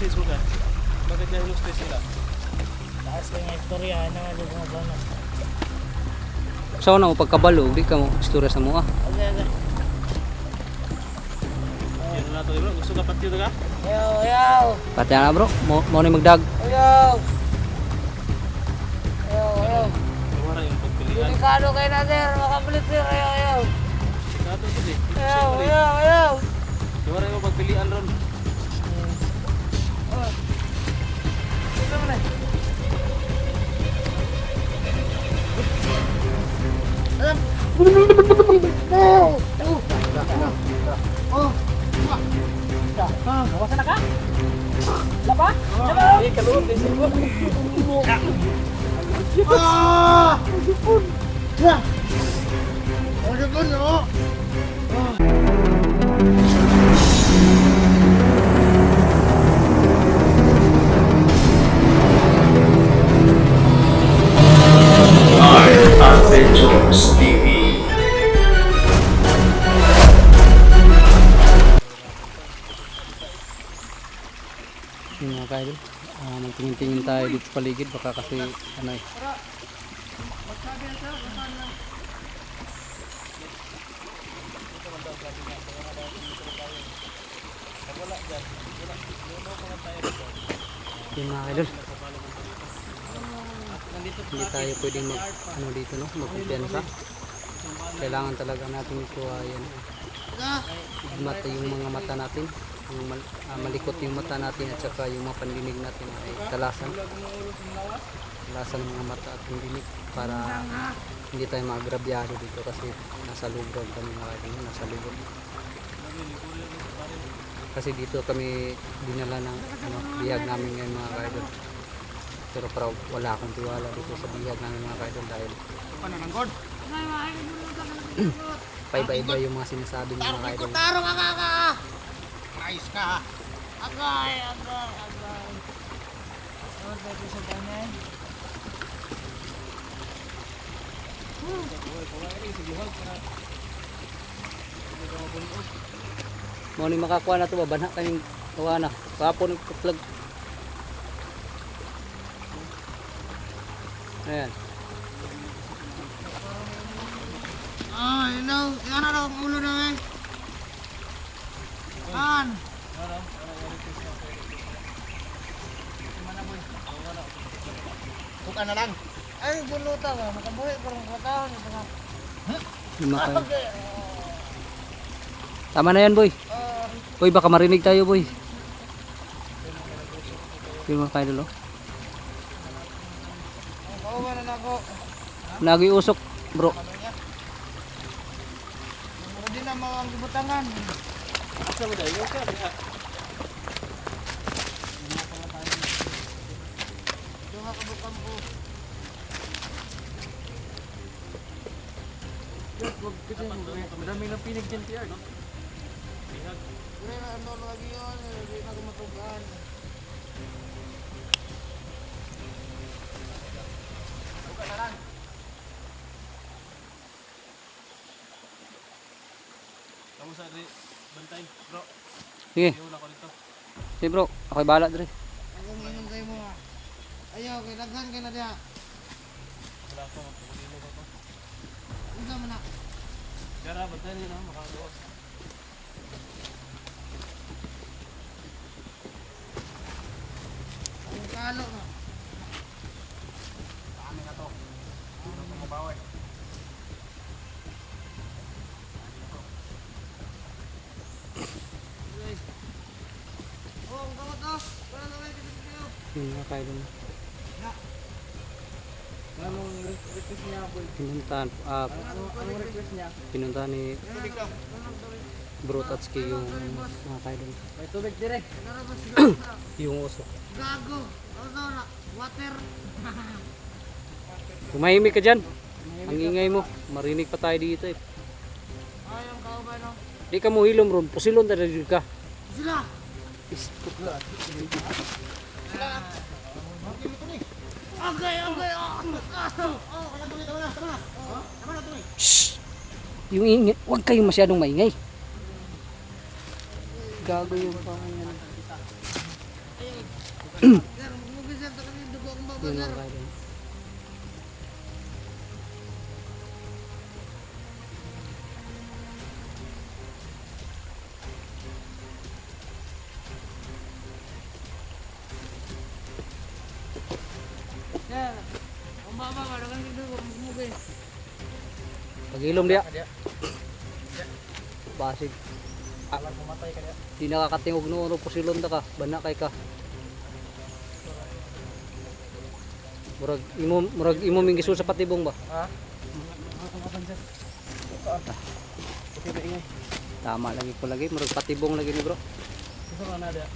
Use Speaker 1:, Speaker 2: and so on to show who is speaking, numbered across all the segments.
Speaker 1: hostage mo ka? Bakit na hostage sila?
Speaker 2: Taas ko nga istorya na nga doon mga bana.
Speaker 3: Saan na mo pagkabalo, di ka mo istorya sa mo ah.
Speaker 2: Okay, okay.
Speaker 1: Yan na to bro, gusto ka patio ka?
Speaker 2: Ayaw, ayaw.
Speaker 3: Pati na bro, mo ni magdag.
Speaker 2: Ayaw. Ayaw, ayaw.
Speaker 1: Wala yung pagpilian.
Speaker 2: Delikado kayo na sir, makapalit sir. Ayaw, ayaw.
Speaker 1: Kato to di.
Speaker 2: Ayaw, ayaw, ayaw.
Speaker 1: Wala yung pagpilian ron.
Speaker 2: Ito mo na. Bawasan na ka? Lapa? Lapa?
Speaker 1: Ay, kaluwag din siya.
Speaker 4: Adventures TV.
Speaker 3: Yung mga kaidol, magtingin-tingin tayo dito sa paligid baka kasi ano eh. Yung mga kaidol, hindi tayo pwedeng mag ano dito no, magkumpiyansa. Kailangan talaga natin ito yan. Mata yung mga mata natin, yung malikot yung mata natin at saka yung mga pandinig natin ay talasan ng mga mata at pandinig para hindi tayo maagrabyado dito kasi nasa lubog kami mga kaibigan, nasa lubog. Kasi dito kami dinala ng bihag namin ngayon mga kaidol. Pero parang wala akong tiwala dito sa bihag namin mga kaidol dahil paiba-iba yung mga sinasabi ng mga kaidol.
Speaker 2: Tarong ka! Ayos ka! Agay! Ano ba ito sa ganyan?
Speaker 3: Mo ni makakuha na to ba banha kaming kuha na. Kapon plug. Ayan.
Speaker 2: Yun daw. Yan na daw ang ulo na eh. Yan. Buka na lang. Ay, buluta ba? Makabuhi ko rin katahon. Ito nga.
Speaker 3: Yung mga kaidol. Tama na yan boy. Boy baka marinig tayo boy. Yung mga kaidol oh.
Speaker 2: Kauwa na na ako.
Speaker 3: Nagiusok bro.
Speaker 2: Hindi na mawang gibutangan.
Speaker 1: Asa mo dahil? Yung ka.
Speaker 2: Duha ka bukang ko.
Speaker 1: Madami ng pinig dyan tiyan, no?
Speaker 2: Kaya na ano lagi yun. Hindi na kumatugan. Buka na lang.
Speaker 1: Kamusta rin? Bantay, bro.
Speaker 3: Sige.
Speaker 1: Iyon ako dito.
Speaker 3: Sige bro, ako'y bahala dre.
Speaker 2: Ako ngayon kayo mo. Ayaw, kay daghan ka na diya.
Speaker 1: Wala ko, magpapagilo ko to.
Speaker 2: Unsa man na?
Speaker 1: Gara, bantay nyo na, makagawas.
Speaker 2: Ang kalo mo.
Speaker 1: Dami na to. Ano ko mabawi?
Speaker 2: Oh, ang kamot to. Wala na kayo dito.
Speaker 3: Yung mga kaidol.
Speaker 2: Anong request niya, boy?
Speaker 3: Pinuntahan,
Speaker 2: Anong request niya?
Speaker 3: pinuntahan ni Bro Tatsuki yung mga kaidol.
Speaker 2: May tubig dire.
Speaker 3: Yung usok.
Speaker 2: Gago. Ano na? Water.
Speaker 3: Tumahimik ka dyan. Ang ingay mo. Marinig pa tayo dito eh.
Speaker 2: Ayaw ka ba no?
Speaker 3: Di ka mo hilom ron. Pusilon tayo ka.
Speaker 2: Sila. Okay, okay.
Speaker 3: Shhh! Yung ingay. Huwag kayong masyadong maingay. Gago yung pangalan.
Speaker 2: Sir, mugis sir, takang dugo akong baba
Speaker 3: Yun
Speaker 2: sir.
Speaker 3: mga kaidol.
Speaker 2: Sir, ang baba ka, takang dugo akong mugis.
Speaker 3: Pag-ilom diya. Basig.
Speaker 1: Alam pumatay ka niya.
Speaker 3: Di nakakatingog no ano pusilon ta ka. Bana kay ka. Murag imo ming gisul sa patibong ba?
Speaker 1: Ha? Mga kamaban dyan. Okay ba ingay?
Speaker 3: Tama lagi ko lagi. Murag patibong lagi ni bro.
Speaker 1: Gusto ka na dia.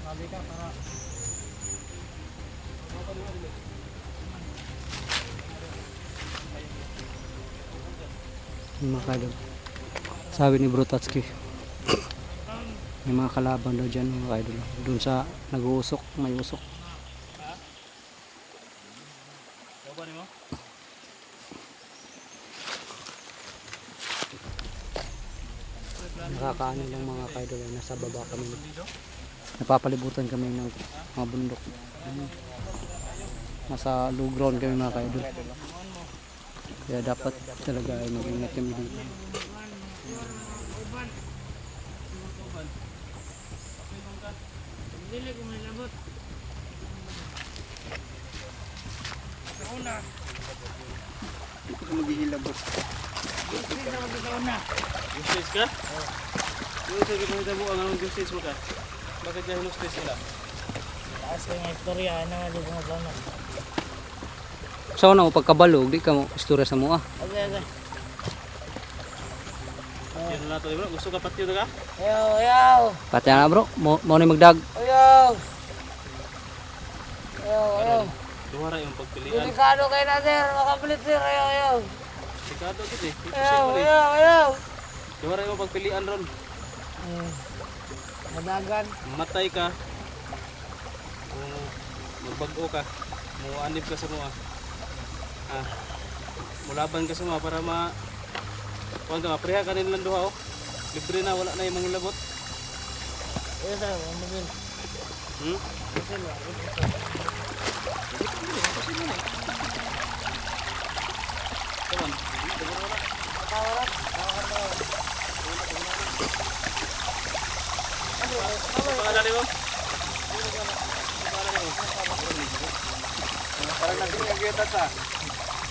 Speaker 1: Sabi ka para
Speaker 3: Yung mga kaidol. Sabi ni Bro Tatsuki. May mga kalaban daw dyan mga kaidol. Doon sa nag-uusok. May usok.
Speaker 1: Baba ni mo?
Speaker 3: Nakakaano lang mga kaidol. Nasa baba kami. Napapalibutan kami ng mga bundok. Nasa low ground kami mga kaidol. Kaya dapat talaga ay mag-ingat kami dito.
Speaker 2: Dili ko may labot. Una.
Speaker 3: Hindi ko maghihilabot.
Speaker 2: Gusto na magkakauna.
Speaker 1: Justice ka? Yung sa gipamita mo ang anong justice mo ka? Bakit dyan hinustis sila?
Speaker 2: Taas ko yung istorya, ano nga di ko magkakauna.
Speaker 3: Sa una mo pagkabalog, di ka mo istorya sa mo ah.
Speaker 2: Okay, okay.
Speaker 1: Yan na nato, bro. Gusto ka patyo na ka?
Speaker 2: Ayaw, ayaw.
Speaker 3: Pati na bro, mo ni magdag.
Speaker 2: Ayaw. Ayaw, ayaw.
Speaker 1: Duwara yung pagpilian.
Speaker 2: Delikado kayo na sir, makapalit sir, ayaw, ayaw.
Speaker 1: Sikado gid eh.
Speaker 2: Ayaw, ayaw, ayaw.
Speaker 1: Duwara yung pagpilian ron.
Speaker 2: Madagan.
Speaker 1: Matay ka. O magbago ka. Muanib ka sa mga. Ah. Mulaban ka sa mga para ma kuan ka mapreha ka nilang duha oh. Libre na wala na yung mga labot.
Speaker 2: Ayaw sir, mamagin.
Speaker 1: Hmm? Kawan.
Speaker 2: Matawaran.
Speaker 1: Pangalan mo? Parang nagkikita sa.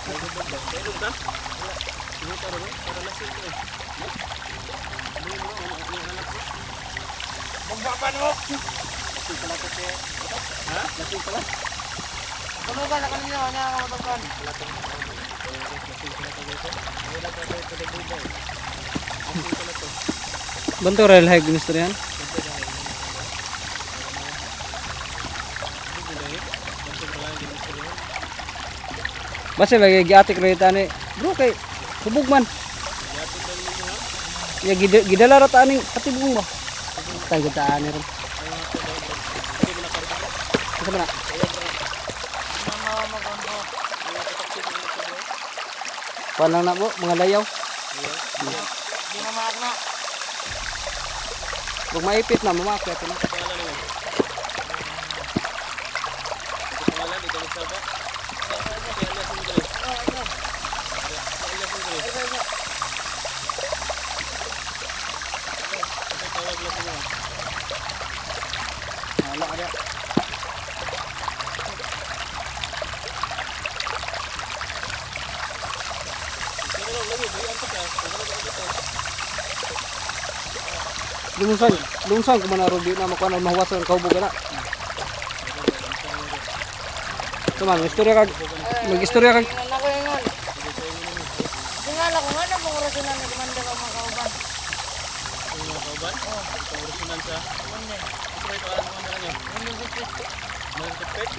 Speaker 1: Ilog ka? Ilog ka rin eh? Para lasing ko eh.
Speaker 2: Magpapanok.
Speaker 1: Lasing pala kasi. Ha? Lasing pala?
Speaker 2: Tunugan na kanina, wala nga matapan.
Speaker 3: Banto rail high gusto yan. Basta lagi giatik rita ni. Bro kay subog man. Ya gidala ra ta aning patibong ba. Tay gid ta ani ron. Sa mana?
Speaker 2: Mama, maganda.
Speaker 3: Paano na po mga layaw.
Speaker 2: Di na maakna.
Speaker 3: Kung maipit na mamakit na.
Speaker 1: Pangalan mo? Pangalan ito sa ba? Kaya lasing ko rin. Kaya lasing ko rin. Tawag lasing mo.
Speaker 3: Wala ada.
Speaker 1: Pero lagi buyan pa ka.
Speaker 3: Lungsan ko man aro di na makuha na mahuwasan kaubo gana. Tuman, istorya kag mag-istorya kag
Speaker 2: Ingon ako, ingon. Tingala ko nga na pang orasyonan na kumanda ka mga kauban.
Speaker 1: Yung mga kauban? Oo. Itong original sa...
Speaker 2: Kumanda.
Speaker 1: Ito may pangalan naman na niya.
Speaker 2: Kumanda sa Kristo.
Speaker 1: Mga kapit?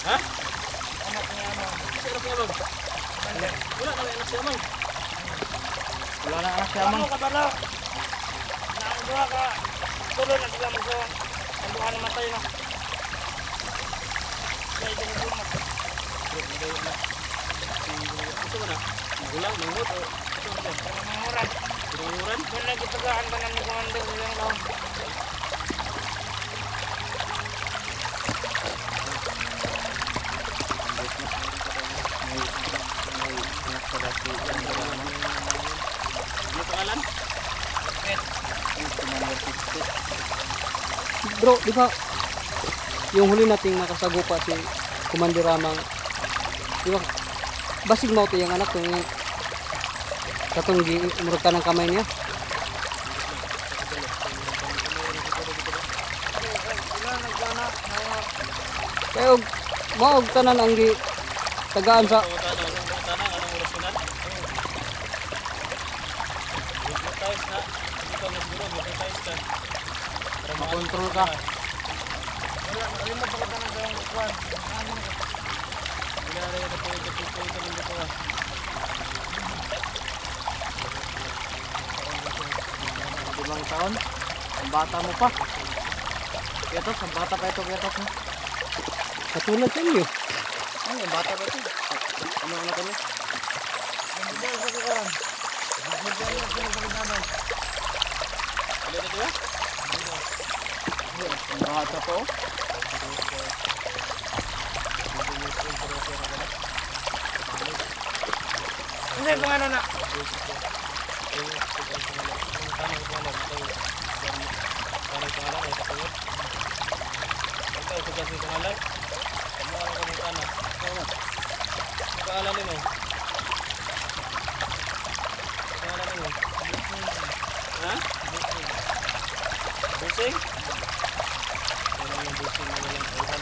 Speaker 1: Ha?
Speaker 2: Anak niya mo.
Speaker 1: Kasi anak niya bang? Wala kami anak siya bang?
Speaker 2: Wala na anak siya mo. Ano ka bala? Naanggawa ka. Tuloy na sila mo sa anduhan na matay na. Kaya din yung
Speaker 1: Ito ba na? Gulang, manghot o ito ba?
Speaker 2: Manguran.
Speaker 1: Pinanguran?
Speaker 2: Doon lagi tagaan ka ng commander ilang taon.
Speaker 1: Ano pangalan?
Speaker 3: Bro, di ba yung huli nating nakasagupa si Commander Ramang, di ba basig mo ito yung anak yung katong umurog ka ng kamay niya. Kaya maog tanan ang tagaan sa
Speaker 1: Tanang, anong oras na? Hypnotize na. Hindi ka magulog, hypnotize ka. Para
Speaker 3: makontrol ka.
Speaker 2: Wala, malimot ako tanang sa yung kwan.
Speaker 1: Wala na rin ito ng dito ah.
Speaker 2: 5 taon. Ang bata mo pa. Ketos, ang bata pa ito, Ketos.
Speaker 3: katulad sa inyo.
Speaker 2: Ay, ang bata pa ito. Ano kami? Hindi sa kikaran.
Speaker 1: Wala na ito ah?
Speaker 2: Ang bata pa oh. Hindi, kung ano na.
Speaker 1: Busing? Wala yung busing na walang ulan.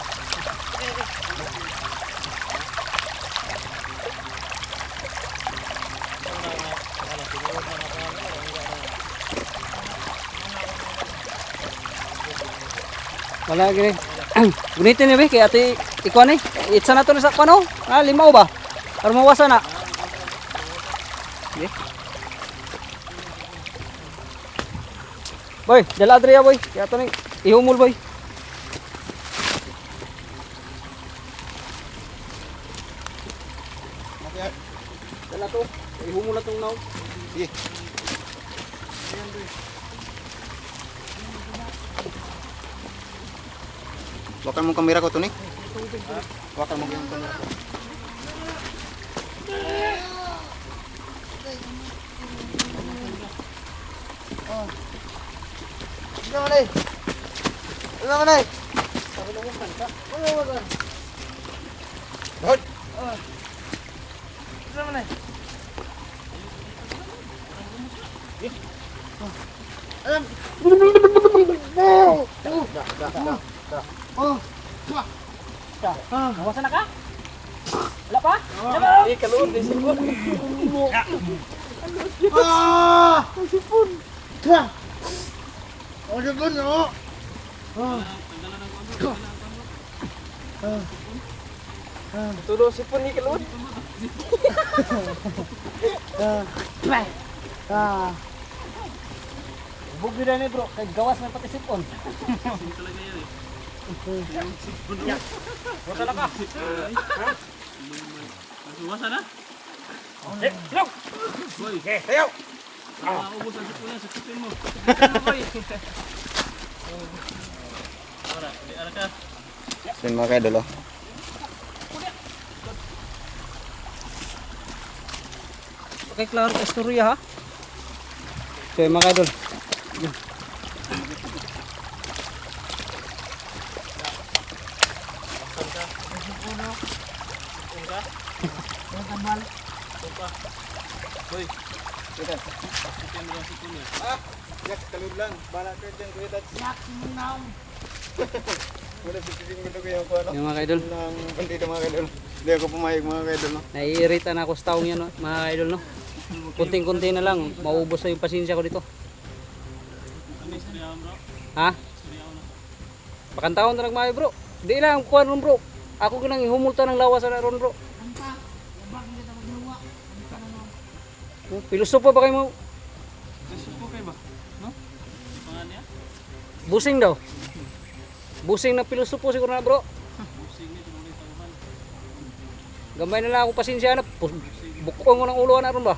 Speaker 3: Wala gini. Gunitin ni be kay ate ikaw ni. Itsa na to sa kuno. Ah, limaw ba? Para mawasa na. Okay. Boy, dala adriya boy. Kaya to ni ihumol boy. Dala to. Ihumol na tong naw.
Speaker 2: Sige. Wakan mo kamera ko to ni. Wakan mo yung kamera ko. Ano man ay? Ano man ay? Hod. Ano man ay? Alam.
Speaker 3: Mawasa na ka? Wala pa?
Speaker 1: Eh, kaluod din siguro.
Speaker 2: Ah! Sipon. Ta. Oh, sipon oh.
Speaker 1: Tulo sipon ni kaluod.
Speaker 3: Bugi na ni bro, kay gawas na pati sipon.
Speaker 1: Talaga yan eh.
Speaker 3: Wasa na ka?
Speaker 1: Masuwasa na?
Speaker 3: Look!
Speaker 1: Boy,
Speaker 2: Tayo.
Speaker 1: ubos ang sipon yan sa sipin mo. Sipin mo boy. Ara, di ara ka.
Speaker 2: Sin mga kaidol oh.
Speaker 3: Okay, klaro ka istorya ha? So mga idol.
Speaker 1: Boy, sipin mo lang sipon yan.
Speaker 2: Yak kalud lang. Bala ka diyan kuya dad. Yak naw. Wala sising mo to kayo ko ano.
Speaker 3: Yung mga idol.
Speaker 2: Nang bandito mga kaidol. Hindi ako pumayag mga kaidol no.
Speaker 3: Naiirita na ako sa taong yan, no? Mga idol, no? Kunting-kunti na lang, maubos na yung pasensya ko dito.
Speaker 1: Ano yung istorya bro?
Speaker 3: Ha?
Speaker 1: Istorya na.
Speaker 3: Pakantaon na lang mga bro. Di lang, kuha ron bro. Ako ginang ihumulta ng lawas na ron bro. Pilosopo ba kayo mo?
Speaker 1: Gusto po kayo ba? No? Yung pangalan niya?
Speaker 3: Busing daw. Busing na pilosopo siguro na bro.
Speaker 1: Busing niya, tinuloy tauhan.
Speaker 3: Gamay na lang ako pasensya na. Bukong ko ng ulo na ron ba?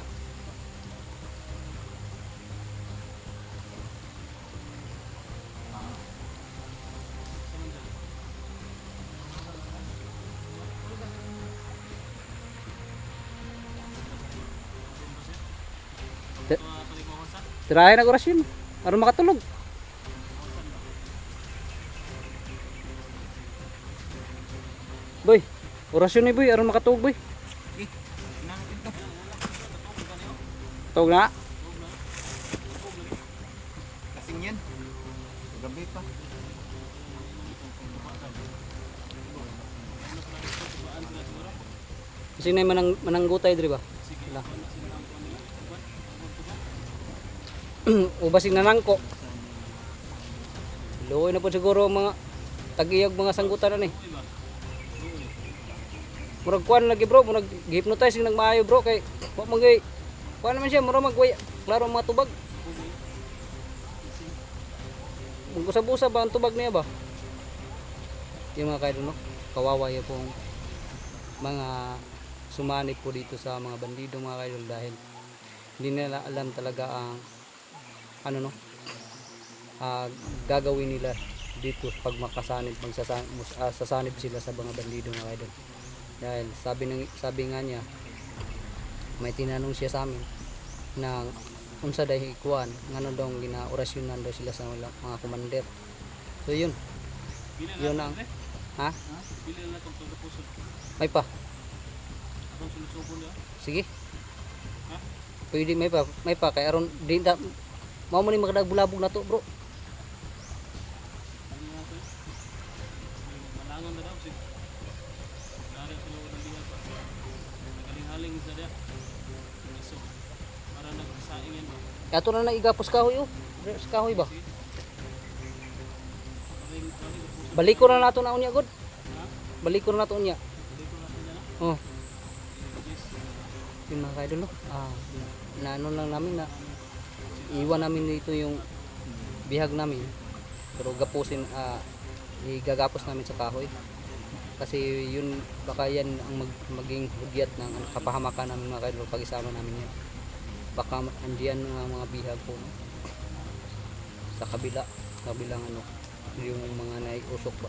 Speaker 3: Tirahin ang orasyon. Aron makatulog. Boy, orasyon ni boy, aron makatulog boy. Tawag na.
Speaker 2: Kasing yan. Gabi pa.
Speaker 3: Kasi na mananggutay diri ba? Wala. Ubasing nanangko. Luoy na po siguro ang mga tagiyag mga sanggutan na ni. Murag kuan lagi bro, murag hypnotize ng maayo bro kay wa magay. Kuan naman siya murag magway. Klaro ang mga tubag. Magbusa-busa ba ang tubag niya ba? Yung mga kaidol no, kawawa yung pong mga sumanib po dito sa mga bandido mga kaidol dahil hindi nila alam talaga ang ano no, gagawin nila dito pag makasanib, sasanib sila sa mga bandido mga kaidol. Dahil sabi nga niya, may tinanong siya sa amin na unsa dahi kuan ngano daw ginaorasyonan daw sila sa mga commander. So yun ang ha?
Speaker 1: Pili na itong pagkapusod.
Speaker 3: May pa.
Speaker 1: Atong sulusubon niya.
Speaker 3: Sige.
Speaker 1: Ha?
Speaker 3: Pwede may pa kay aron di ta mao man ni magdagbulabog na to bro.
Speaker 1: Ano nga ito? Malangon na daw. Nari ang tulungan ng lihat pa. Nagaling-haling sa diya. So, para nagsaing yan ba?
Speaker 3: Ato na naigapos kahoy oh. Sa kahoy ba? Balik ko na nato na unya god. Balik ko na nato unya. Oh. Yung mga kaidol no. Na ano lang namin na iwan namin dito yung bihag namin. Pero gapusin igagapos namin sa kahoy. Kasi yun baka yan ang maging hudyat ng kapahamakan namin mga kaidol pag isama namin yan. Baka andiyan mga bihag po no? Sa kabilang ano yung mga naiusok ba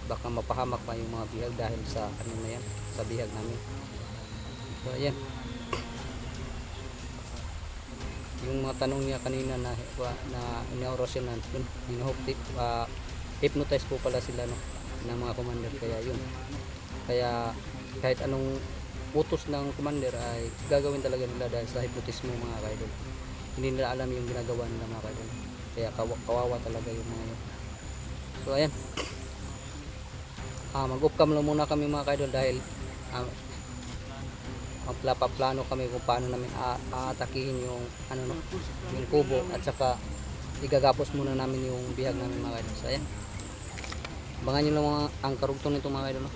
Speaker 3: baka mapahamak pa yung mga bihag dahil sa ano na yan sa bihag namin. So ayan yung mga tanong niya kanina na inaorasyonan yun hypnotize po pala sila no ng mga commander kaya yun kaya kahit anong utos ng commander ay gagawin talaga nila dahil sa hypnotismo mga kaidol. Hindi nila alam yung ginagawa nila mga kaidol. Kaya kawawa talaga yung mga yun. So ayan. Mag-off cam lang muna kami mga kaidol dahil plano kami kung paano namin aatakihin yung ano no, yung kubo at saka igagapos muna namin yung bihag namin mga kaidol. So ayan. Abangan nyo lang ang karugtong nito mga kaidol no.